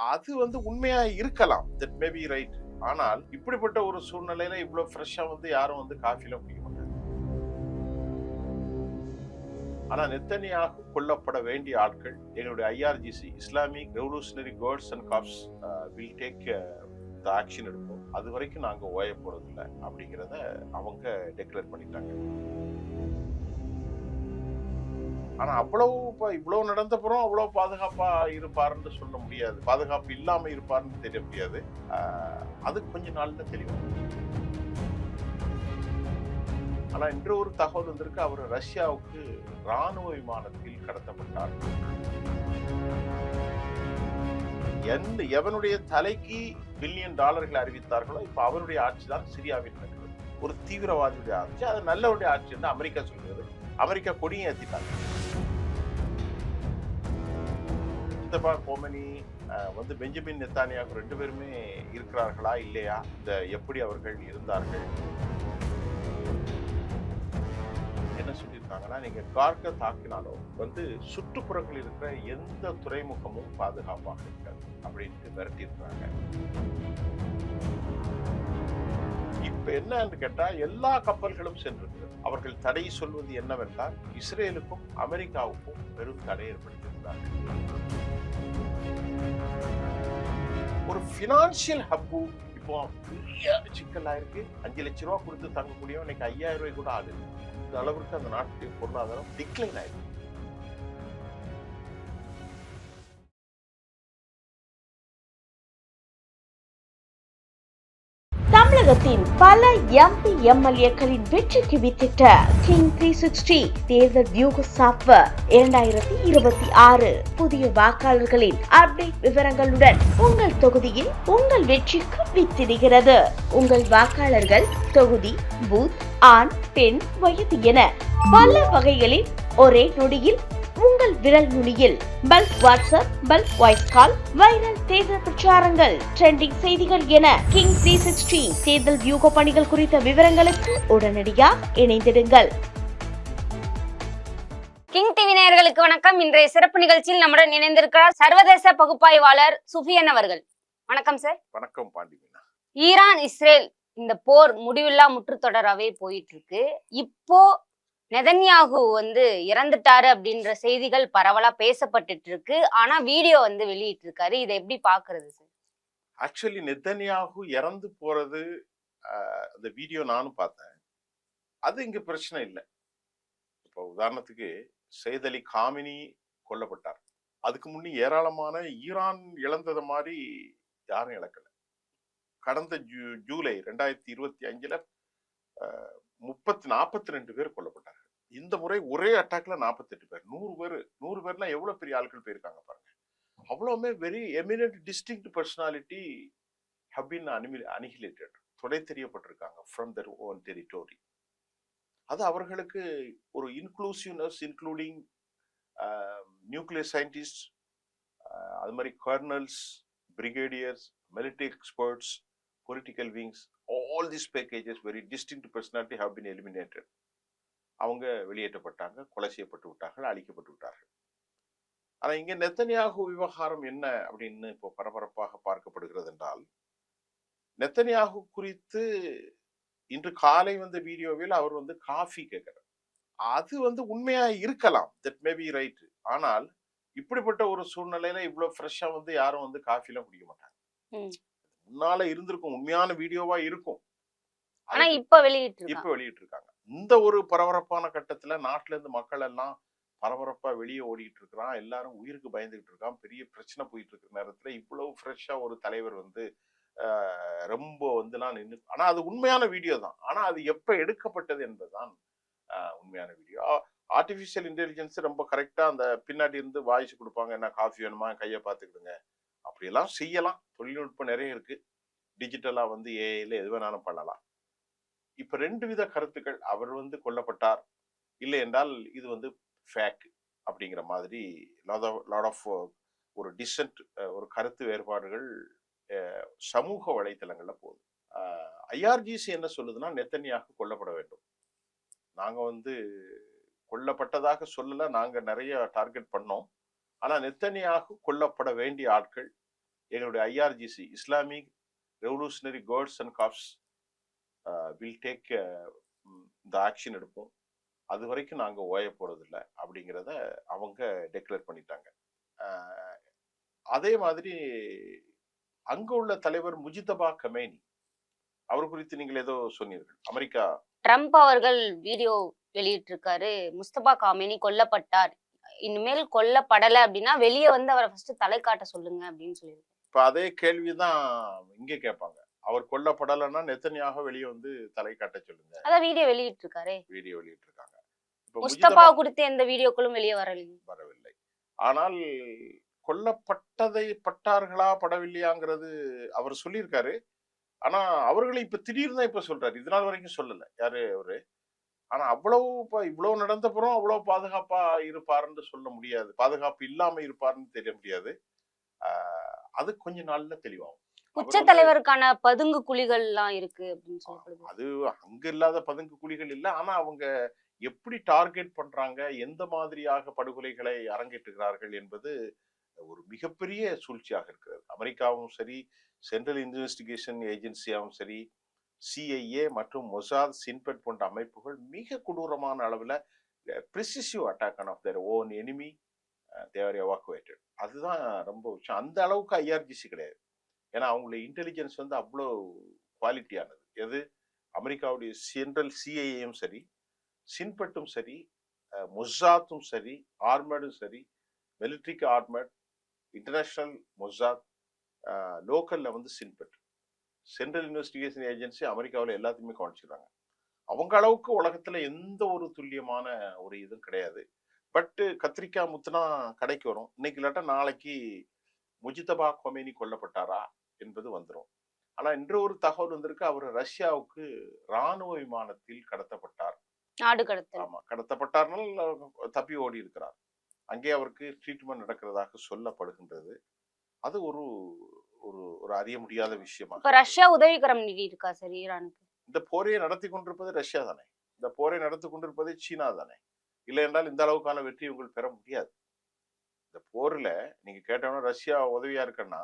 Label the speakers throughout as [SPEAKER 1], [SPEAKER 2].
[SPEAKER 1] அது உண்மையா இருக்கலாம். That may be right. ஆனால் இப்படிப்பட்ட ஒரு சூழ்நிலையில இவ்வளவு ஃப்ரெஷ்ஷா யாரும் காஃபில குடிக்க மாட்டாங்க. ஆனா நெத்தனியாகு கொல்லப்பட வேண்டிய ஆட்கள் எங்களுடைய IRGC Islamic revolutionary guards and corps will take the action எடுப்போம். அது வரைக்கும் நாங்க ஓய போறதில்லை அப்படிங்கிறத அவங்க டெக்ளேர் பண்ணிட்டாங்க. ஆனா இவ்வளவு நடந்தப்புறம் அவ்வளவு பாதுகாப்பா இருப்பாருன்னு சொல்ல முடியாது. பாதுகாப்பு இல்லாம இருப்பாருன்னு தெரிய முடியாது. அது கொஞ்ச நாள்ல தெளிவு. ஆனா இன்று ஒரு தகவல் வந்திருக்கு. அவர் ரஷ்யாவுக்கு ராணுவ விமானத்தில் கடத்தப்பட்டார். எவனுடைய தலைக்கு பில்லியன் டாலர்கள் அறிவித்தார்களோ இப்ப அவருடைய ஆட்சி தான் சிரியாவில் நடக்கிறது. ஒரு தீவிரவாதியுடைய ஆட்சி. அது நல்லவருடைய ஆட்சி என்று அமெரிக்கா சொல்கிறது. அமெரிக்கா கொடியும் ஏத்திட்டாங்க. முஸ்தபா கோமனி பெஞ்சமின் நெத்தானியாகு 2 பேருமே இருக்கிறார்களா இல்லையா, எப்படி அவர்கள் இருந்தார்கள், என்ன சொல்லியிருக்காங்கன்னா, நீங்க கார்க்க தாக்கினாலோ சுற்றுப்புறங்கள் இருக்கிற எந்த துறைமுகமும் பாதுகாப்பாக இருக்காது அப்படின்ட்டு மிரட்டி இருக்கிறாங்க. இப்ப என்னன்னு கேட்டா எல்லா கப்பல்களும் சென்றிருக்கிறது. அவர்கள் தடை சொல்வது என்னவென்றால் இஸ்ரேலுக்கும் அமெரிக்காவுக்கும் பெரும் தடை ஏற்படுத்தியிருக்கிறார்கள். ஒரு பினான்சியல் ஹப்பு இப்போ பெரிய சிக்கலா இருக்கு. 5 லட்சம் ரூபாய் கொடுத்து தங்கக்கூடிய இன்னைக்கு 5000 ரூபாய் கூட ஆகுது. இந்த அளவுக்கு அந்த நாட்டுடைய பொருளாதாரம் டிக்ளைன் ஆயிருக்கு.
[SPEAKER 2] தமிழகத்தின் பல எம்பி எம்எல்ஏக்களின் வெற்றிக்கு வித்திட்ட கிங் 360 தேர்தல் வியூக சாப்ட்வேர் 2026 புதிய வாக்காளர்களின் அப்டேட் விவரங்களுடன் உங்கள் தொகுதியில் உங்கள் வெற்றிக்கு வித்திடுகிறது. உங்கள் வாக்காளர்கள் தொகுதி, பூத், ஆண், பெண், வயது என பல வகைகளில் ஒரே நொடியில் உங்கள் விரல் நுனியில் bulk WhatsApp, bulk voice call, viral தேர்தல் பிரச்சாரங்கள், ட்ரெண்டிங் செய்திகள் என கிங் 360 தேர்தல் வியூக பணிகள் குறித்த விவரங்களுக்கு உடனடியாக இணைந்திடுங்கள்.
[SPEAKER 3] கிங் டிவி நேயர்களுக்கு வணக்கம். இன்றைய சிறப்பு நிகழ்ச்சியில் நம்முடன் இணைந்திருக்கிறார் சர்வதேச பகுப்பாய்வாளர் சுஃபியன் அவர்கள். வணக்கம் சார்.
[SPEAKER 1] வணக்கம் பாண்டிமீனா.
[SPEAKER 3] ஈரான் இஸ்ரேல் இந்த போர் முடிவில்லா முற்றுத்தொடராவே போயிட்டு இருக்கு. இப்போ நெதன்யாகு இறந்துட்டாரு அப்படின்ற செய்திகள் பரவலா பேசப்பட்டு இருக்கு. ஆனா வீடியோ வெளியிட்டு இருக்காரு. இதை எப்படி பாக்குறது சார்?
[SPEAKER 1] ஆக்சுவலி நெதன்யாகு இறந்து போறது அந்த வீடியோ நானும் பார்த்தேன். அது இங்க பிரச்சனை இல்லை. இப்போ உதாரணத்துக்கு சையத் அலி காமினி கொல்லப்பட்டார். அதுக்கு முன்னே ஏராளமான ஈரான் இழந்தது மாதிரி யாரும் இழக்கல. கடந்த ஜூலை 2025 42 பேர் கொல்லப்பட்டார்கள். இந்த முறை ஒரே அட்டாக்ல 48 பேர். 100 பேர்னா எவ்வளவு பெரிய ஆட்கள் போயிருக்காங்க பாருங்க. அவ்வளவுமே very eminent distinct personality have been annihilated. தொடை தெரியப்பட்டிருக்காங்க from their own territory. அது அவர்களுக்கு ஒரு இன்க்ளூசிவ்னஸ், இன்க்ளூடிங் நியூக்ளியர் சயின்டிஸ்ட், அது மாதிரி colonels, brigadiers, military experts, political wings, all these packages, very distinct personality have been eliminated. அவங்க வெளியேற்றப்பட்டாங்க, கொலை செய்யப்பட்டு விட்டார்கள், அழிக்கப்பட்டு விட்டார்கள். ஆனா இங்க நெத்தன்யாகு விவகாரம் என்ன அப்படின்னு இப்போ பரபரப்பாக பார்க்கப்படுகிறது என்றால், நெத்தன்யாகு குறித்து இன்று காலை வீடியோவில் அவர் காஃபி கேட்கிறார். அது உண்மையா இருக்கலாம். That may be right. ஆனால் இப்படிப்பட்ட ஒரு சூழ்நிலையில இவ்வளவு ஃப்ரெஷ்ஷா யாரும் காஃபிலாம் குடிக்க மாட்டாங்க. முன்னால இருந்திருக்கும், உண்மையான வீடியோவா இருக்கும்.
[SPEAKER 3] ஆனா இப்ப வெளியிட்டு
[SPEAKER 1] இருக்காங்க. இந்த ஒரு பரபரப்பான கட்டத்துல நாட்டுல இருந்து மக்கள் எல்லாம் பரபரப்பா வெளியே ஓடிட்டு இருக்கிறான். எல்லாரும் உயிருக்கு பயந்துகிட்டு இருக்கான். பெரிய பிரச்சனை போயிட்டு இருக்கிற நேரத்துல இவ்வளவு ஃப்ரெஷ்ஷா ஒரு தலைவர் ரொம்ப நின்று. ஆனா அது உண்மையான வீடியோ தான். ஆனா அது எப்ப எடுக்கப்பட்டது என்பதுதான் உண்மையான வீடியோ. ஆர்டிபிஷியல் இன்டெலிஜென்ஸ் ரொம்ப கரெக்டா அந்த பின்னாடி இருந்து வாய்ஸ் கொடுப்பாங்க. என்ன காஃபி வேணுமா, கையை பார்த்துக்கிடுங்க, அப்படியெல்லாம் செய்யலாம். தொழில்நுட்பம் நிறைய இருக்கு. டிஜிட்டலா ஏஐல எது வேணாலும் பண்ணலாம். இப்ப 2 வித கருத்துக்கள். அவர் கொல்லப்பட்டார், இல்லை என்றால் இது ஃபேக் அப்படிங்கிற மாதிரி லாட் ஆஃப் ஒரு டிசென்ட், ஒரு கருத்து வேறுபாடுகள் சமூக வலைத்தளங்கள்ல போகுது. ஐஆர்ஜிசி என்ன சொல்லுதுன்னா, நெத்தன்யாகு கொல்லப்பட வேண்டும். நாங்க கொல்லப்பட்டதாக சொல்லல, நாங்க நிறைய டார்கெட் பண்ணோம். ஆனா நெத்தன்யாகு கொல்லப்பட வேண்டிய ஆட்கள் எங்களுடைய IRGC Islamic revolutionary guards and corps will take இந்த ஆக்ஷன் எடுப்போம், அது வரைக்கும் நாங்க ஓய போறதில்லை அப்படிங்கிறத அவங்க டெக்ளேர் பண்ணிட்டாங்க. அதே மாதிரி அங்க உள்ள தலைவர் முஜிதபா கமேனி, அவர் குறித்து நீங்கள் ஏதோ சொன்னீர்கள். அமெரிக்கா
[SPEAKER 3] ட்ரம்ப் அவர்கள் வீடியோ வெளியிட்டிருக்காரு, முஸ்தபா காமேனி கொல்லப்பட்டார், இனிமேல் கொல்லப்படலை அப்படின்னா வெளியே வந்து அவரை ஃபர்ஸ்ட் தலை காட்ட சொல்லுங்க அப்படின்னு சொல்லியிருக்காரு.
[SPEAKER 1] இப்ப அதே கேள்விதான் இங்க கேட்பாங்க. அவர் கொல்லப்படலைன்னா நெத்தனியாக வெளியே வந்து தலை காட்ட சொல்லுங்க.
[SPEAKER 3] அதான் வீடியோ வெளியிட்டிருக்காரு,
[SPEAKER 1] வீடியோ வெளியிட்டிருக்காங்க. இப்ப
[SPEAKER 3] முஸ்தபா குறித்து எந்த வீடியோக்களும் வெளியே
[SPEAKER 1] வரவில்லை. ஆனால் பட்டார்களா படவில்லையாங்கிறது அவர் சொல்லியிருக்காரு. ஆனா அவர்களை இப்ப திடீர்னு தான் இப்ப சொல்றாரு, இது நாள் வரைக்கும் சொல்லல யாரு அவரு. ஆனா இவ்வளவு நடந்தப்புறம் அவ்வளவு பாதுகாப்பா இருப்பாருன்னு சொல்ல முடியாது, பாதுகாப்பு இல்லாம இருப்பாருன்னு தெரிய முடியாது. அது கொஞ்ச நாள்ல தெளிவாகும்.
[SPEAKER 3] உச்ச தலைவருக்கான பதுங்கு குழிகள் எல்லாம் இருக்கு அப்படின்னு சொல்லப்படுது.
[SPEAKER 1] அது அங்க இல்லாத பதுங்கு குழிகள் இல்ல, ஆனா அவங்க எப்படி டார்கெட் பண்றாங்க, எந்த மாதிரியாக படுகொலைகளை அரங்கேற்றுகிறார்கள் என்பது ஒரு மிகப்பெரிய சூழ்ச்சியாக இருக்கிறது. அமெரிக்காவும் சரி, சென்ட்ரல் இன்வெஸ்டிகேஷன் ஏஜென்சியாவும் சரி, சிஐஏ மற்றும் மொசாத், சின்பெட் போன்ற அமைப்புகள் மிக கொடூரமான அளவுல precisive attack on of their own enemy they were evacuated. அதுதான் ரொம்ப விஷயம். அந்த அளவுக்கு ஐஆர்ஜிசி கிடையாது. ஏன்னா அவங்களுடைய இன்டெலிஜென்ஸ் வந்து அவ்வளோ குவாலிட்டியானது. எது அமெரிக்காவுடைய சென்ட்ரல் சிஐஏயும் சரி, சின்பெட்டும் சரி, மொசாத்தும் சரி, ஆர்மடும் சரி, மிலிட்ரிக்கு ஆர்மட், இன்டர்நேஷனல் மொசாத், லோக்கல்ல வந்து சின்பெட், சென்ட்ரல் இன்வெஸ்டிகேஷன் ஏஜென்சி அமெரிக்காவில் எல்லாத்தையுமே கவனிச்சுக்கிறாங்க. அவங்க அளவுக்கு உலகத்துல எந்த ஒரு துல்லியமான ஒரு இதுவும் கிடையாது. பட் கத்திரிக்காய் முத்துனா கடைக்கு வரும். இன்னைக்கு இல்லாட்டா நாளைக்கு முஜிதபா கொமேனி கொல்லப்பட்டாரா என்பது வந்துடும். ஆனா இன்று ஒரு தகவல் வந்திருக்கு, அவர் ரஷ்யாவுக்கு ராணுவ விமானத்தில் கடத்தப்பட்டார்.
[SPEAKER 3] நாடு கடத்தல்.
[SPEAKER 1] ஆமா, கடத்தப்பட்டார்னால் தப்பி ஓடி இருக்கிறார். அங்கே அவருக்கு ட்ரீட்மெண்ட் நடக்கிறதாக சொல்லப்படுகின்றது. அது ஒரு ஒரு ஒரு அறிய முடியாத விஷயமா.
[SPEAKER 3] ரஷ்யா உதவிகரம் நிதி இருக்கா சார் ஈரானுக்கு?
[SPEAKER 1] இந்த போரையை நடத்தி கொண்டிருப்பது ரஷ்யா தானே, இந்த போரை நடத்தி கொண்டிருப்பது சீனா தானே. இல்லை என்றால் இந்த அளவுக்கான வெற்றி உங்கள் பெற முடியாது. இந்த போர்ல நீங்க கேட்டோம்னா ரஷ்யா உதவியா இருக்குன்னா,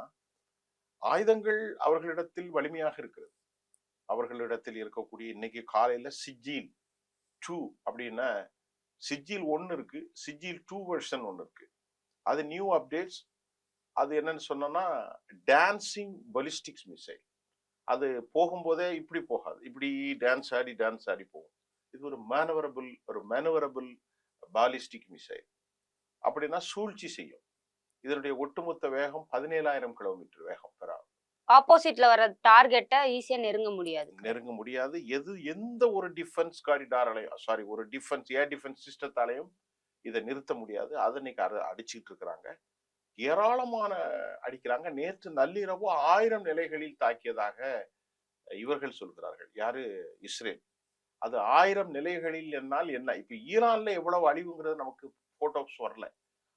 [SPEAKER 1] ஆயுதங்கள் அவர்களிடத்தில் வலிமையாக இருக்கிறது. அவர்களிடத்தில் இருக்கக்கூடிய இன்னைக்கு காலையில சிஜில் 2 அப்படின்னா சிஜில் 1 இருக்கு, சிஜில் 2 வெர்ஷன் 1 இருக்கு. அது நியூ அப்டேட்ஸ். அது என்னன்னு சொன்னா டான்சிங் பலிஸ்டிக்ஸ் மிசைல். அது போகும்போதே இப்படி போகாது, இப்படி டான்ஸ் ஆடி போகும். இது ஒரு மேனுவரபிள் பாலிஸ்டிக் மிசைல். அப்படின்னா சூழ்ச்சி செய்யும். இதனுடைய ஒட்டுமொத்த வேகம் 17,000 கிலோமீட்டர் வேகம் பெறாது.
[SPEAKER 3] ஆப்போசிட்ல வர டார்கெட்டை ஈஸியா நெருங்க முடியாது.
[SPEAKER 1] எந்த ஒரு டிஃபென்ஸ் காரிடாராலையும், ஒரு டிஃபென்ஸ் ஏர் டிஃபென்ஸ் சிஸ்டத்தாலையும் இதை நிறுத்த முடியாது. அதை இன்னைக்கு அடிச்சுட்டு இருக்கிறாங்க, ஏராளமான அடிக்கிறாங்க. நேற்று நள்ளிரவு 1000 நிலைகளில் தாக்கியதாக இவர்கள் சொல்கிறார்கள். யாரு? இஸ்ரேல். அது 1000 நிலைகளில் என்னால் என்ன, இப்ப ஈரான்ல எவ்வளவு அழிவுங்கிறது நமக்கு போட்டோஸ் வரல.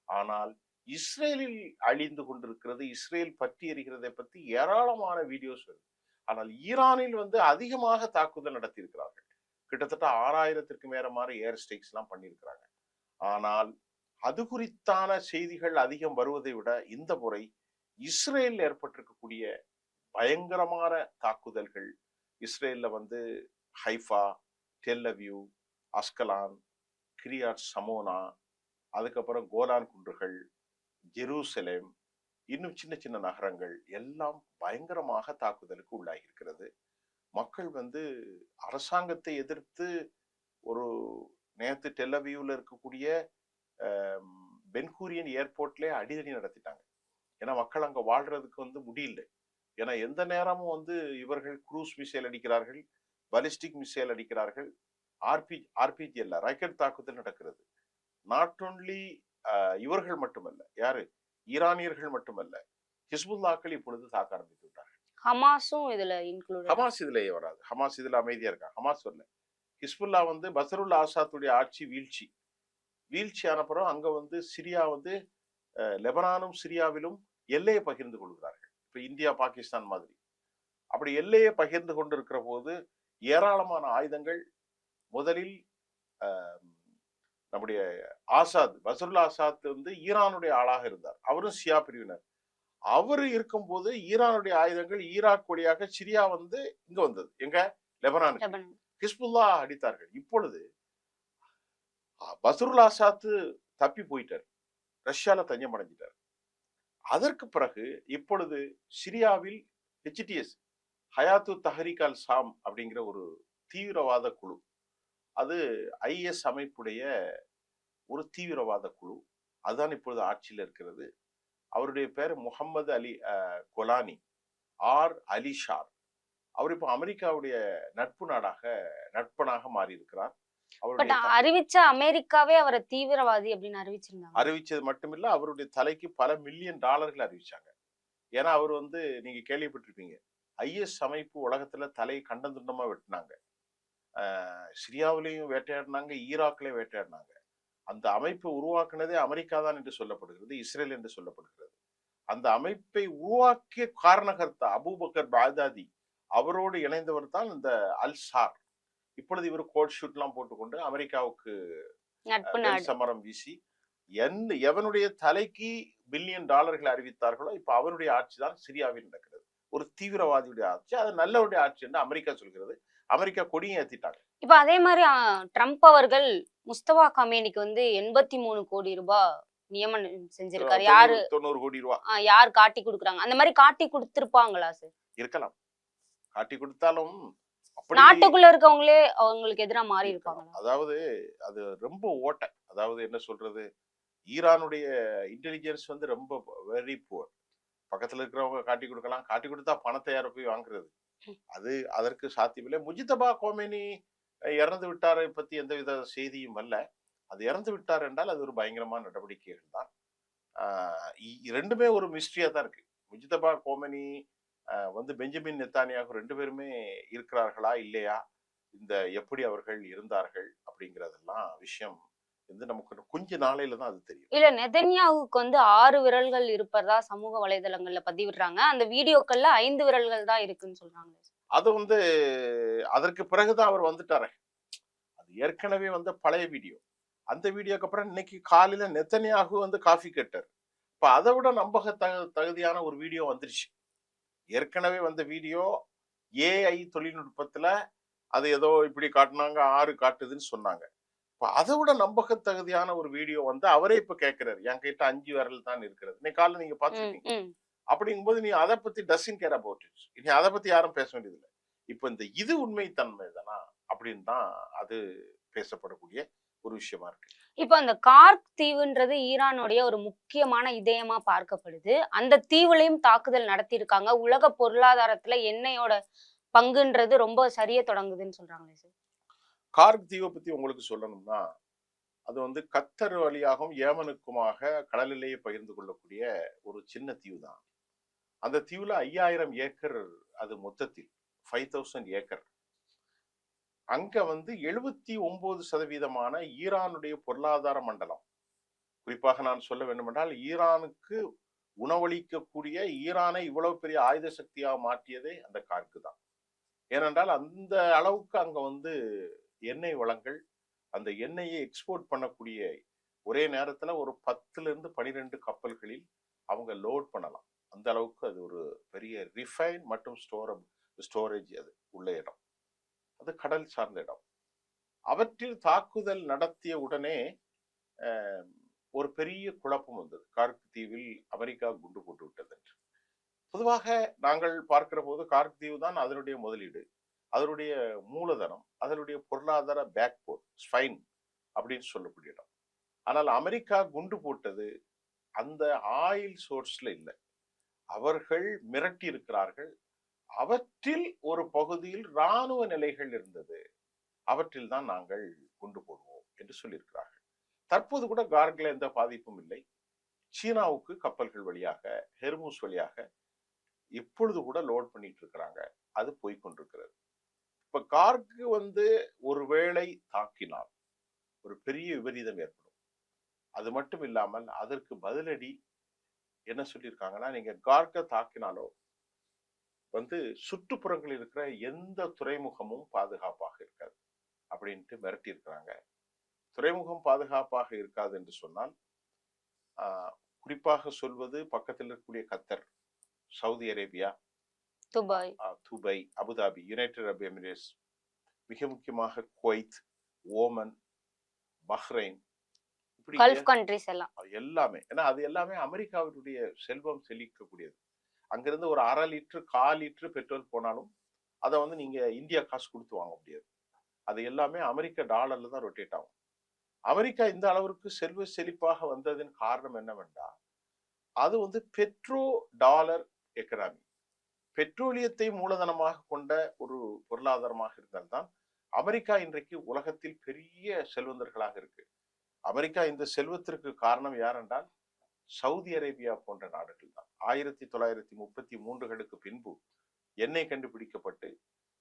[SPEAKER 1] ஆனால் இஸ்ரேலில் அழிந்து கொண்டிருக்கிறது, இஸ்ரேல் பற்றி எறிகிறதை பற்றி ஏராளமான வீடியோஸ் வருது. ஆனால் ஈரானில் வந்து அதிகமாக தாக்குதல் நடத்தி இருக்கிறார்கள். கிட்டத்தட்ட 6000க்கு மேல ஏர் ஸ்ட்ரைக்ஸ் எல்லாம் பண்ணியிருக்கிறாங்க. ஆனால் அது குறித்தான செய்திகள் அதிகம் வருவதை விட இந்த முறை இஸ்ரேல் ஏற்பட்டிருக்கக்கூடிய பயங்கரமான தாக்குதல்கள், இஸ்ரேல்ல வந்து ஹைஃபா, டெல் அவிவ், அஸ்கலான், கிரியாட் சமோனா, அதுக்கப்புறம் கோலான் குன்றுகள், ஜெருசலேம், இன்னும் சின்ன சின்ன நகரங்கள் எல்லாம் பயங்கரமாக தாக்குதலுக்கு உள்ளாகி இருக்கிறது. மக்கள் வந்து அரசாங்கத்தை எதிர்த்து ஒரு நேற்று டெல் அவிவ்ல இருக்கக்கூடிய பென்கூரியன் ஏர்போர்ட்ல அடிதடி நடத்திட்டாங்க. ஏன்னா மக்கள் அங்க வாழ்றதுக்கு வந்து முடியல. ஏன்னா எந்த நேரமும் வந்து இவர்கள் குரூஸ் மிசைல் அடிக்கிறார்கள், பலிஸ்டிக் மிசைல் அடிக்கிறார்கள், ஆர்பிஜி அல்ல ராக்கெட் தாக்குதல் நடக்கிறது. நாட் ஒன்லி இவர்கள் மட்டுமல்ல, யாரு? ஈரானியர்கள் மட்டுமல்ல, ஹிஸ்புல்லாக்கள் இப்பொழுது தாக்க ஆரம்பித்து விட்டார்கள்.
[SPEAKER 3] ஹமாஸும் இதுல இன்க்ளூட்.
[SPEAKER 1] ஹமாஸ் இதுலயே வராது, ஹமாஸ் இதுல அமைதியா இருக்காங்க. ஹமாஸ் வரல. ஹிஸ்புல்லா வந்து பசருல் ஆசாத்துடைய ஆட்சி வீழ்ச்சி ஆனப்புறம் அங்க வந்து சிரியா வந்து லெபனானும் சிரியாவிலும் எல்லையை பகிர்ந்து கொள்கிறார்கள். இப்ப இந்தியா பாகிஸ்தான் மாதிரி அப்படி எல்லையை பகிர்ந்து கொண்டு இருக்கிற போது ஏராளமான ஆயுதங்கள் முதலில் நம்முடைய ஆசாத், பசருல் ஆசாத் வந்து ஈரானுடைய ஆளாக இருந்தார். அவரும் சியா பிரிவினர். அவரு இருக்கும்போது ஈரானுடைய ஆயுதங்கள் ஈராக் வழியாக சிரியா வந்து இங்க வந்தது. எங்க? லெபனானுக்கு.
[SPEAKER 3] லெபனான்.
[SPEAKER 1] ஹிஸ்புல்லா அடித்தார்கள். இப்பொழுது பஸ்ருல் ஆசாத் தப்பி போயிட்டார். ரஷ்யால தஞ்சம் அடைஞ்சிட்டார். அதற்கு பிறகு இப்பொழுது சிரியாவில் HTS ஹயாத்து தஹரீக் அல் ஷாம் அப்படிங்கிற ஒரு தீவிரவாத குழு, அது IS அமைப்புடைய ஒரு தீவிரவாத குழு, அதுதான் இப்பொழுது ஆட்சியில் இருக்கிறது. அவருடைய பேர் முகமது அலி கொலானி அலி ஷார். அவர் இப்போ அமெரிக்காவுடைய நட்பனாக மாறி இருக்கிறார்.
[SPEAKER 3] பட் அறிவிச்ச அமெரிக்காவே அவரை தீவிரவாதி அப்படின்னு அறிவிச்சிருந்தாங்க.
[SPEAKER 1] அறிவிச்சது மட்டுமில்ல, அவருடைய தலைக்கு பல மில்லியன் டாலர்கள் அறிவிச்சாங்க. ஏன்னா அவர் வந்து நீங்க கேள்விப்பட்டிருப்பீங்க, IS அமைப்பு உலகத்துல தலையை கண்டம் துண்டமா வெட்டினாங்க. சிரியாவிலையும் வேட்டையாடினாங்க, ஈராக்லயும் வேட்டையாடினாங்க. அந்த அமைப்பை உருவாக்குனதே அமெரிக்கா தான் என்று சொல்லப்படுகிறது, இஸ்ரேல் என்று சொல்லப்படுகிறது. அந்த அமைப்பை உருவாக்கிய காரணகர்த்தா அபூபக்கர் பாக்தாதி, அவரோடு இணைந்தவர் தான் இந்த அல் ஷார். இப்பொழுது இவர் கோட் ஷூட் எல்லாம் போட்டுக்கொண்டு அமெரிக்காவுக்கு சமரம் வீசி எவனுடைய தலைக்கு பில்லியன் டாலர்கள் அறிவித்தார்களோ இப்ப அவருடைய ஆட்சி தான் சிரியாவில் நடக்கிறது. ஒரு தீவிரவாதியுடைய ஆட்சி, அது நல்லவருடைய ஆட்சி என்று அமெரிக்கா சொல்கிறது. அமெரிக்கா கொடியும் ஏத்திட்டாங்க.
[SPEAKER 3] இப்ப அதே மாதிரி ட்ரம்ப் அவர்கள் முஸ்தபா கமேனிக்கு வந்து 83 கோடி ரூபாய் நியமனம் செஞ்சிருக்காரு. யாரு?
[SPEAKER 1] 90 கோடி ரூபாய்.
[SPEAKER 3] யார் காட்டி கொடுக்குறாங்க? அந்த மாதிரி காட்டி கொடுத்திருப்பாங்களா சார்?
[SPEAKER 1] இருக்கலாம். காட்டி கொடுத்தாலும்
[SPEAKER 3] நாட்டுக்குள்ள இருக்கவங்களே அவங்களுக்கு எதிரா மாறி இருப்பாங்க.
[SPEAKER 1] அதாவது அது ரொம்ப ஓட்டை. அதாவது என்ன சொல்றது, ஈரானுடைய இன்டெலிஜென்ஸ் வந்து ரொம்ப வெரி புவர். பக்கத்துல இருக்கிறவங்க காட்டி கொடுக்கலாம், காட்டி கொடுத்தா பணத்தை யார போய் வாங்குறது, அது அதற்கு சாத்தியமில்லை. முஜிதபா கோமேனி இறந்து விட்டாரை பத்தி எந்தவித செய்தியும் அல்ல. அது இறந்து விட்டார் என்றால் அது ஒரு பயங்கரமான நடவடிக்கைகள் தான். ரெண்டுமே ஒரு மிஸ்ட்ரியா தான் இருக்கு. முஜிதபா கோமேனி வந்து பெஞ்சமின் நெத்தானியாக 2 பேருமே இருக்கிறார்களா இல்லையா, இந்த எப்படி அவர்கள் இருந்தார்கள் அப்படிங்கறதெல்லாம் விஷயம் வந்து நமக்கு கொஞ்ச நாளையில தான் அது தெரியும்.
[SPEAKER 3] இல்ல, நெதன்யாவுக்கு வந்து 6 விரல்கள் இருப்பதா சமூக வலைதளங்கள்ல பதிவிடுறாங்க. அந்த வீடியோக்கள்ல 5 விரல்கள் தான் இருக்குன்னு சொல்றாங்க.
[SPEAKER 1] அது வந்து அதற்கு பிறகுதான் அவர் வந்துட்டாரே, அது ஏற்கனவே வந்து பழைய வீடியோ. அந்த வீடியோக்கு அப்புறம் இன்னைக்கு காலையில நெத்தன்யாகு வந்து காஃபி கேட்டார். இப்ப அதை விட நம்பக தகுதியான ஒரு வீடியோ வந்துருச்சு. ஏற்கனவே வந்த வீடியோ AI தொழில்நுட்பத்துல அது ஏதோ இப்படி காட்டினாங்க, 6 காட்டுதுன்னு சொன்னாங்க. இப்ப அதை விட நம்பக தகுதியான ஒரு வீடியோ வந்து அவரே இப்ப கேட்கிறாரு, என் கிட்ட 5 விரல் தான் இருக்கிறது. இன்னைக்கு காலையில நீங்க பாத்துருக்கீங்க. அப்படிங்கும்போது நீ அதை பத்தி டசன் கேர் அபவுட் இட், இனி அதை பத்தி யாரும் பேச வேண்டியதில்லை. இப்ப இந்த இது உண்மைத்தன்மை தானா அப்படின்னு தான் அது பேசப்படக்கூடிய ஒரு விஷயமா இருக்கு.
[SPEAKER 3] இப்ப அந்த கார்க் தீவுன்றது ஈரானுடைய ஒரு முக்கியமான இதயமா பார்க்கப்படுது. அந்த தீவுலையும் தாக்குதல் நடத்தியிருக்காங்க. உலக பொருளாதாரத்துல எண்ணெயோட பங்குன்றது ரொம்ப சரிய தொடங்குதுன்னு சொல்றாங்களே சார்.
[SPEAKER 1] கார்க் தீவை பத்தி உங்களுக்கு சொல்லணும்னா, அது வந்து கத்தர் வழியாகவும் ஏமனுக்குமாக கடலிலேயே பகிர்ந்து கொள்ளக்கூடிய ஒரு சின்ன தீவு தான். அந்த தீவுல 5000 ஏக்கர், அது மொத்தத்தில் 5000 ஏக்கர். அங்க வந்து 79% ஈரானுடைய பொருளாதார மண்டலம். குறிப்பாக நான் சொல்ல வேண்டுமென்றால், ஈரானுக்கு உணவளிக்கக்கூடிய, ஈரானை இவ்வளவு பெரிய ஆயுத சக்தியாக மாற்றியதே அந்த கார்க்கு தான். ஏனென்றால் அந்த அளவுக்கு அங்க வந்து எண்ணெய் வளங்கள், அந்த எண்ணெயை எக்ஸ்போர்ட் பண்ணக்கூடிய ஒரே நேரத்துல ஒரு 10 இருந்து 12 கப்பல்களில் அவங்க லோட் பண்ணலாம். அந்த அளவுக்கு அது ஒரு பெரிய ரிஃபைன் மற்றும் ஸ்டோரேஜ் அது உள்ள இடம். அது கடல் சார்ந்த இடம். அவற்றில் தாக்குதல் நடத்திய உடனே ஒரு பெரிய குழப்பம் வந்தது. கார்க் தீவில் அமெரிக்கா குண்டு போட்டு விட்டது என்று. பொதுவாக நாங்கள் பார்க்கிற போது கார்க் தீவு தான் அதனுடைய முதலீடு, அதனுடைய மூலதனம், அதனுடைய பொருளாதார பேக்போன், ஸ்பைன் அப்படின்னு சொல்லக்கூடிய இடம். ஆனால் அமெரிக்கா குண்டு போட்டது அந்த ஆயில் சோர்ஸ்ல இல்லை. அவர்கள் மிரட்டி இருக்கிறார்கள். அவற்றில் ஒரு பகுதியில் இராணுவ நிலைகள் இருந்தது, அவற்றில் தான் நாங்கள் குண்டு போடுவோம் என்று சொல்லியிருக்கிறார்கள். தற்போது கூட கார்க்ல எந்த பாதிப்பும் இல்லை. சீனாவுக்கு கப்பல்கள் வழியாக, ஹெர்முஸ் வழியாக இப்பொழுது கூட லோட் பண்ணிட்டு இருக்கிறாங்க. அது போய்கொண்டிருக்கிறது. இப்ப கார்க்கு வந்து ஒருவேளை தாக்கினால் ஒரு பெரிய விபரீதம் ஏற்படும். அது மட்டும் இல்லாமல் அதற்கு பதிலடி என்ன சொல்லியிருக்காங்கன்னா, நீங்க கார்க்க தாக்கினாலோ வந்து சுற்றுப்புறங்களில் இருக்கிற எந்த துறைமுகமும் பாதுகாப்பாக இருக்காது அப்படின்ட்டு மிரட்டி இருக்கிறாங்க. துறைமுகம் பாதுகாப்பாக இருக்காது என்று சொன்னால் குறிப்பாக சொல்வது பக்கத்தில் இருக்கக்கூடிய கத்தர், Saudi Arabia,
[SPEAKER 3] Dubai,
[SPEAKER 1] Dubai, Abu Dhabi, United அரபு எமிரேட்ஸ், மிக முக்கியமாக குவைத், ஓமன், பஹ்ரைன், இப்படி
[SPEAKER 3] கல்ஃப் கண்ட்ரிஸ் எல்லாம்
[SPEAKER 1] எல்லாமே. ஏன்னா அது எல்லாமே அமெரிக்காவினுடைய செல்வம் செழிக்கக்கூடியது. அங்கிருந்து ஒரு 1/2 லிட்டர் 1/4 லிட்டர் பெட்ரோல் போனாலும் அதை வந்து நீங்க இந்தியா காசு கொடுத்து வாங்க முடியாது. அது எல்லாமே அமெரிக்க டாலர்ல தான் ரொட்டேட் ஆகும். அமெரிக்கா இந்த அளவிற்கு செல்வ செழிப்பாக வந்ததின் காரணம் என்னவென்றால் அது வந்து பெட்ரோ டாலர் எக்கனாமி, பெட்ரோலியத்தை மூலதனமாக கொண்ட ஒரு பொருளாதாரமாக இருந்தால்தான் அமெரிக்கா இன்றைக்கு உலகத்தில் பெரிய செல்வந்தர்களாக இருக்கு. அமெரிக்கா இந்த செல்வத்திற்கு காரணம் யார் என்றால் சவுதி அரேபியா போன்ற நாடுகள் தான். 1933களுக்கு பின்பு எண்ணெய் கண்டுபிடிக்கப்பட்டு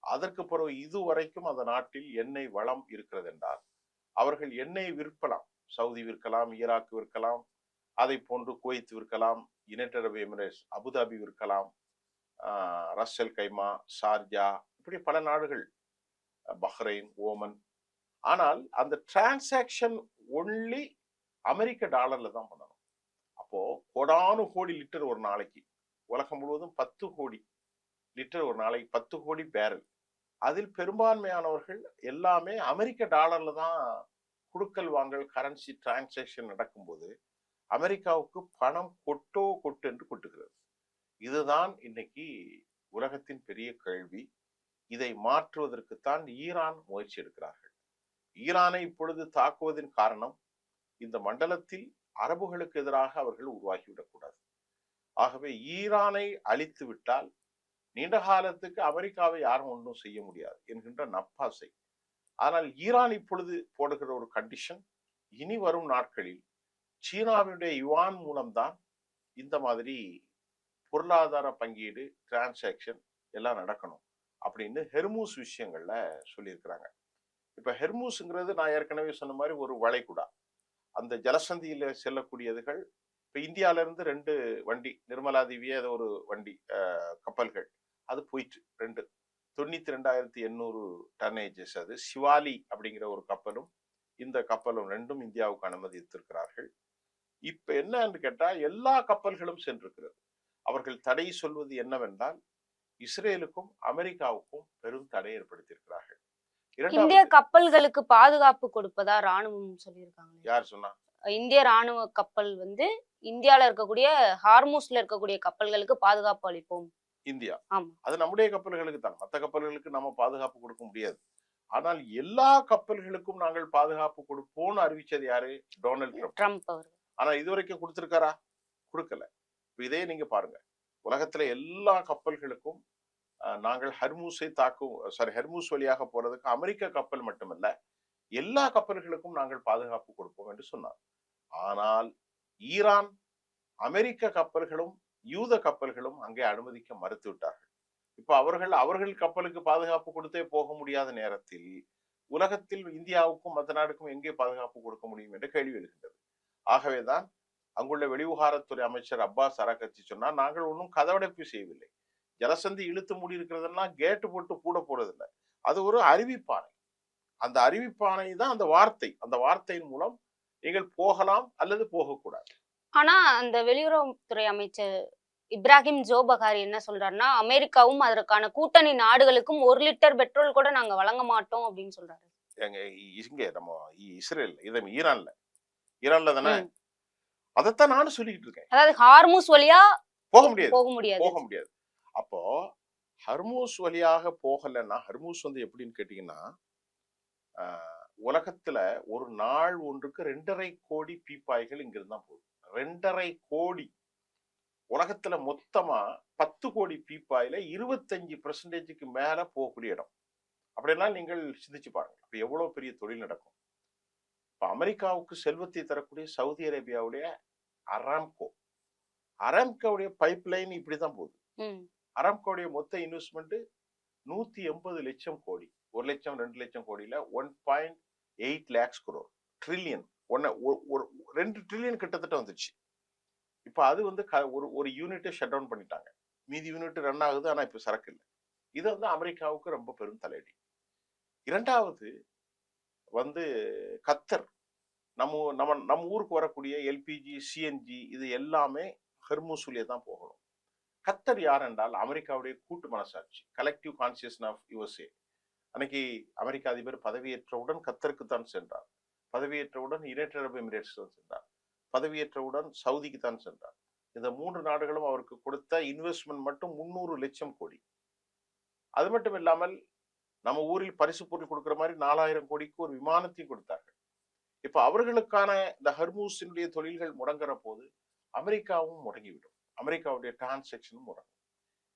[SPEAKER 1] அதற்கு பிறகு இதுவரைக்கும் அந்த நாட்டில் எண்ணெய் வளம் இருக்கிறது என்றால் அவர்கள் எண்ணெய் விற்கலாம். சவுதி விற்கலாம், ஈராக் விற்கலாம், அதை போன்று குவைத் விற்கலாம், யுனைடெட் அரபு எமிரேட்ஸ், அபுதாபி விற்கலாம், ரஸ்ஸல் கைமா, ஷார்ஜா, இப்படி பல நாடுகள், பஹ்ரைன், ஓமன். ஆனால் அந்த டிரான்சாக்ஷன் ஒன்லி அமெரிக்க டாலர்ல தான் பண்ணணும். அப்போ கோடானு கோடி லிட்டர் ஒரு நாளைக்கு, உலகம் முழுவதும் 10 கோடி லிட்டர் ஒரு நாளைக்கு, 10 கோடி பேரல். அதில் பெரும்பான்மையானவர்கள் எல்லாமே அமெரிக்க டாலர்ல தான் குடுக்கல் வாங்கல் கரன்சி டிரான்சாக்ஷன் நடக்கும்போது அமெரிக்காவுக்கு பணம் கொட்டு என்று கொட்டுகிறது. இதுதான் இன்னைக்கு உலகத்தின் பெரிய கேள்வி. இதை மாற்றுவதற்குத்தான் ஈரான் முயற்சி எடுக்கிறார்கள். ஈரானை இப்பொழுது தாக்குவதன் காரணம் இந்த மண்டலத்தில் அரபுகளுக்கு எதிராக அவர்கள் உருவாகிவிடக்கூடாது. ஆகவே ஈரானை அழித்து விட்டால் நீண்ட காலத்துக்கு அமெரிக்காவை யாரும் ஒன்றும் செய்ய முடியாது என்கின்ற நப்பாசை. ஆனால் ஈரான் இப்பொழுது போடுகிற ஒரு கண்டிஷன், இனி வரும் நாட்களில் சீனாவினுடைய யுவான் மூலம்தான் இந்த மாதிரி பொருளாதார பங்கீடு டிரான்சாக்ஷன் எல்லாம் நடக்கணும் அப்படின்னு ஹெர்மூஸ் விஷயங்கள்ல சொல்லியிருக்கிறாங்க. இப்ப ஹெர்மூஸ்ங்கிறது நான் ஏற்கனவே சொன்ன மாதிரி ஒரு வளைகுடா. அந்த ஜலசந்தியில செல்லக்கூடியதுகள் இப்ப இந்தியால இருந்து 2 வண்டி, நிர்மலா தேவியே ஏதோ ஒரு வண்டி கப்பல்கள் அது போயிட்டு 2 92,800 டன்னேஜஸ். அது சிவாலி அப்படிங்கிற ஒரு கப்பலும் இந்த கப்பலும் 2ம் இந்தியாவுக்கு அனுமதித்திருக்கிறார்கள். இப்ப என்னன்னு கேட்டா எல்லா கப்பல்களும் சென்றிருக்கிறது. அவர்கள் தடை சொல்வது என்னவென்றால் இஸ்ரேலுக்கும் அமெரிக்காவுக்கும் பெரும் தடை ஏற்படுத்தியிருக்கிறார்கள்.
[SPEAKER 3] இந்திய கப்பல்களுக்கு பாதுகாப்பு கொடுப்பதா ராணுவம் சொல்லியிருக்காங்க.
[SPEAKER 1] யார் சொன்னா?
[SPEAKER 3] இந்திய ராணுவ கப்பல் வந்து இந்தியால இருக்கக்கூடிய ஹார்மூஸ்ல இருக்கக்கூடிய கப்பல்களுக்கு பாதுகாப்பு அளிப்போம்.
[SPEAKER 1] இந்தியா,
[SPEAKER 3] ஆமா,
[SPEAKER 1] அது நம்முடைய கப்பல்களுக்கு தான். மற்ற கப்பல்களுக்கு நம்ம பாதுகாப்பு கொடுக்க முடியாது. ஆனால் எல்லா கப்பல்களுக்கும் நாங்கள் பாதுகாப்பு கொடுப்போம்னு அறிவிச்சது யாரு? டொனால்ட் ட்ரம்ப்
[SPEAKER 3] அவர்.
[SPEAKER 1] ஆனா இதுவரைக்கும் கொடுத்திருக்காரா? கொடுக்கல. இதே நீங்க பாருங்க, உலகத்துல எல்லா கப்பல்களுக்கும் நாங்கள் ஹெர்மூஸ் வழியாக போறதுக்கு அமெரிக்க கப்பல் மட்டுமல்ல எல்லா கப்பல்களுக்கும் நாங்கள் பாதுகாப்பு கொடுப்போம் என்று சொன்னார். ஆனால் ஈரான், அமெரிக்க கப்பல்களும் யூத கப்பல்களும் அங்கே அனுமதிக்க மறுத்து விட்டார்கள். இப்ப அவர்கள் கப்பலுக்கு பாதுகாப்பு கொடுத்தே போக முடியாத நேரத்தில் உலகத்தில் இந்தியாவுக்கும் மற்ற நாடுக்கும் எங்கே பாதுகாப்பு கொடுக்க முடியும் என்ற கேள்வி எழுகின்றது. ஆகவேதான் அங்குள்ள வெளிவிவகாரத்துறை அமைச்சர் அப்பாஸ் அரகச்சி சொன்னார், நாங்கள் ஒன்றும் கதவடைப்பு செய்யவில்லை, ஜலசந்தி இழுத்து மூடி இருக்கிறதுனா கேட்டு போட்டு கூட போறதில்லை, அது ஒரு அறிவிப்பானை. அந்த அறிவிப்பானை தான் அந்த வார்த்தை. அந்த வார்த்தையின் மூலம் நீங்கள் போகலாம் அல்லது போகக்கூடாது.
[SPEAKER 3] ஆனா அந்த வெளியுறவுத்துறை அமைச்சர் இப்ராஹிம் ஜோபகாரி என்ன சொல்றாருன்னா, அமெரிக்காவும் அதற்கான கூட்டணி நாடுகளுக்கும் 1 லிட்டர் பெட்ரோல் கூட நாங்க வழங்க மாட்டோம் அப்படின்னு சொல்றாரு.
[SPEAKER 1] இங்க நம்ம இஸ்ரேல், ஈரான்ல தானே, அதைத்தான் நானும் சொல்லிட்டு இருக்கேன்.
[SPEAKER 3] அதாவது ஹார்மூஸ் வழியா
[SPEAKER 1] போக முடியாது. அப்போ ஹர்மூஸ் வழியாக போகலன்னா, ஹர்மூஸ் வந்து எப்படின்னு கேட்டீங்கன்னா, உலகத்துல ஒரு நாள் ஒன்றுக்கு 2.5 கோடி பீப்பாய்கள் இங்கிருந்து தான் போகுது. 2.5 கோடி. உலகத்துல மொத்தமா 10 கோடி பீப்பாயில 25% மேல போகக்கூடிய இடம். அப்படின்னா நீங்கள் சிந்திச்சு பாருங்க, அப்ப எவ்வளவு பெரிய தொழில் நடக்கும். இப்ப அமெரிக்காவுக்கு செல்வத்தை தரக்கூடிய சவுதி அரேபியாவுடைய அராம்கோவுடைய பைப் லைன் இப்படிதான் போகுது. அராம்கோவுடைய மொத்த இன்வெஸ்ட்மெண்ட் 180 லட்சம் கோடி. 1 லட்சம் 2 லட்சம் கோடியில 1.8 lakhs crore, ட்ரில்லியன், 2 ட்ரில்லியன் கிட்டத்தட்ட வந்துச்சு. இப்ப அது வந்து ஒரு யூனிட்டை ஷட் டவுன் பண்ணிட்டாங்க. மீதி யூனிட் ரன் ஆகுது, ஆனா இப்ப சரக்கு இல்லை. இது வந்து அமெரிக்காவுக்கு ரொம்ப பெரும் தலையடி. இரண்டாவது வந்து கத்தர். நம்ம ஊருக்கு வரக்கூடிய எல்பிஜி, சிஎன்ஜி இது எல்லாமே ஹெர்முஸ் வழியா தான் போகணும். கத்தர் யார் என்றால் அமெரிக்காவுடைய கூட்டு மனசாட்சி, கலெக்டிவ் கான்சியஸ்னஸ் ஆஃப் யுஎஸ்ஏ. அன்னைக்கு அமெரிக்க அதிபர் பதவியேற்றவுடன் கத்தருக்கு தான் சென்றார், பதவியேற்றவுடன் யுனைடெட் அரபு எமிரேட்ஸ் தான் சென்றார், பதவியேற்றவுடன் சவுதிக்கு தான் சென்றார். இந்த 3 நாடுகளும் அவருக்கு கொடுத்த இன்வெஸ்ட்மெண்ட் மட்டும் 300 லட்சம் கோடி. அது மட்டும் இல்லாமல் நம்ம ஊரில் பரிசு பொருள் கொடுக்கிற மாதிரி 4000 கோடிக்கு ஒரு விமானத்தையும் கொடுத்தார்கள். இப்ப அவர்களுக்கான இந்த ஹெர்முஸினுடைய தொழில்கள் முடங்குற போது அமெரிக்காவும் முடங்கிவிடும், அமெரிக்காவுடைய டிரான்சாக்சனும் முடங்கும்.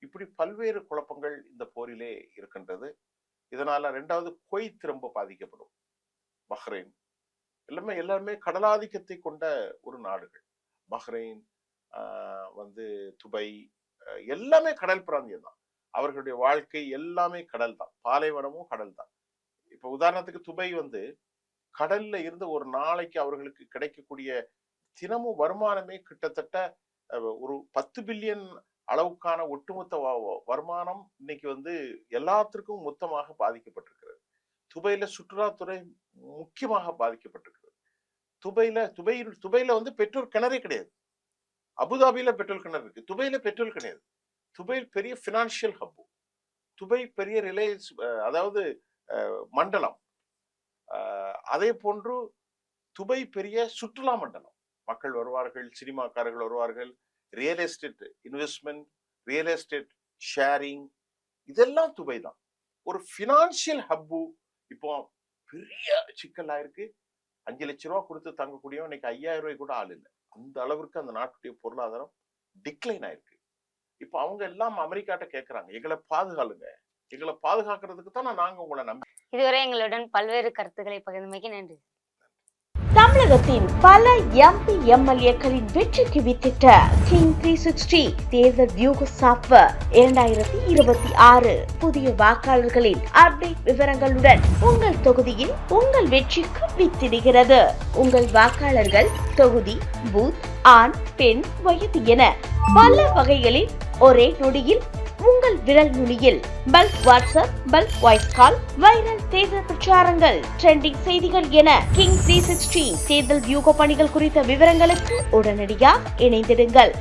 [SPEAKER 1] இப்படி பல்வேறு குழப்பங்கள் இந்த போரிலே இருக்கின்றது. இதனால 2வது குவைத் ரொம்ப பாதிக்கப்படும், பஹ்ரைன் எல்லாருமே கடலாதிக்கத்தை கொண்ட ஒரு நாடுகள். பஹ்ரைன் துபை எல்லாமே கடல் பிராந்தியம் தான். அவர்களுடைய வாழ்க்கை எல்லாமே கடல் தான், பாலைவனமும் கடல் தான். இப்ப உதாரணத்துக்கு துபை கடல்ல இருந்து ஒரு நாளைக்கு அவர்களுக்கு கிடைக்கக்கூடிய தினமும் வருமானமே கிட்டத்தட்ட ஒரு 10 பில்லியன் அளவுக்கான ஒட்டுமொத்த வருமானம் இன்னைக்கு எல்லாத்திற்கும் மொத்தமாக பாதிக்கப்பட்டிருக்கிறது. துபையில சுற்றுலாத்துறை முக்கியமாக பாதிக்கப்பட்டிருக்கிறது. துபையில பெட்ரோல் கிணறே கிடையாது. அபுதாபியில பெட்ரோல் கிணறு இருக்கு, துபையில பெட்ரோல் கிடையாது. துபை பெரிய பினான்சியல் ஹப், துபை பெரிய ரிலையன்ஸ் அதாவது மண்டலம். அதே போன்று துபை பெரிய சுற்றுலா மண்டலம். மக்கள் வருவார்கள், சினிமாக்காரர்கள் வருவார்கள், real estate investment, real estate sharing, இதெல்லாம் துபை தான். ஒரு பினான்சியல் ஹப்பு. இப்போ பெரிய சிக்கலா இருக்கு. 5 லட்சம் ரூபாய் கொடுத்து தங்கக்கூடியவன் இன்னைக்கு 5000 ரூபாய் கூட ஆள் இல்லை. அந்த அளவிற்கு அந்த நாட்டுடைய பொருளாதாரம் டிக்ளைன் ஆயிருக்கு. இப்ப அவங்க எல்லாம் அமெரிக்காட்ட கேட்கறாங்க, எங்களை பாதுகாலுங்க, எங்களை பாதுகாக்கிறதுக்கு தான் நாங்க உங்களை நம்பி.
[SPEAKER 3] இதுவரை எங்களுடன் பல்வேறு கருத்துக்களை பகிர்ந்தமைக்கு நன்றி.
[SPEAKER 2] தமிழகத்தின் பல எம்பி எம்எல்ஏக்களின் வெற்றிக்கு வித்திட்ட கிங் 360 தேர்தல் வியூக சாப்ட்வேர் 2026 புதிய வாக்காளர்களின் அப்டேட் விவரங்களுடன் உங்கள் தொகுதியில் உங்கள் வெற்றிக்கு வித்திடுகிறது. உங்கள் வாக்காளர்கள் தொகுதி, பூத், ஆண், பெண், வயது என பல வகைகளில் ஒரே நொடியில் உங்கள் விரல் நுனியில் bulk WhatsApp, bulk voice call, viral தேர்தல் பிரச்சாரங்கள், ட்ரெண்டிங் செய்திகள் என கிங் 360 தேர்தல் வியூக பணிகள் குறித்த விவரங்களுக்கு உடனடியாக இணைந்திடுங்கள்.